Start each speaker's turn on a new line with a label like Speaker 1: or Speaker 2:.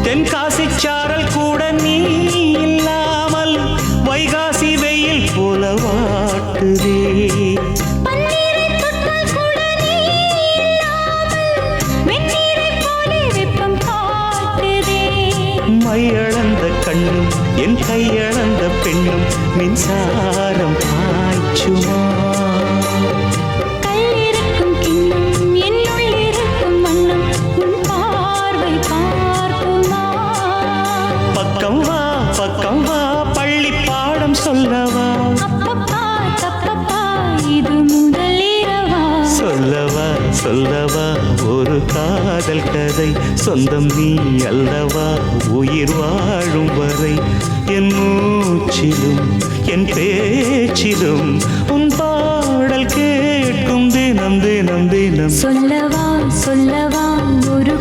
Speaker 1: தென்காசி சாரல் கூட நீ இல்லாமல் வைகாசி வெயில் போல வாட்டுதே. மையளந்த கண்ணும் என் கையளந்த பெண்ணும் மின்சாரம் பாய்ச்சுமா.
Speaker 2: கல்லிருக்கும் கிண்ணம் என்னுள் இருக்கும் வண்ணம் உன் பார்வை பார்க்குமா.
Speaker 1: பக்கம் வா பள்ளி பாடம் சொல்லவா.
Speaker 2: அப்பப்பா தப்பப்பா இது முதல் இரவா.
Speaker 1: சொல்லவா ஒரு காதல் கதை. சொந்தம் நீ அல்லவா உயிர் வாழும் வரை. என் மூச்சிலும் என் பேச்சிலும் உன் பாடல் கேட்கும் தினம் தினம் தினம்.
Speaker 2: சொல்லவா ஒரு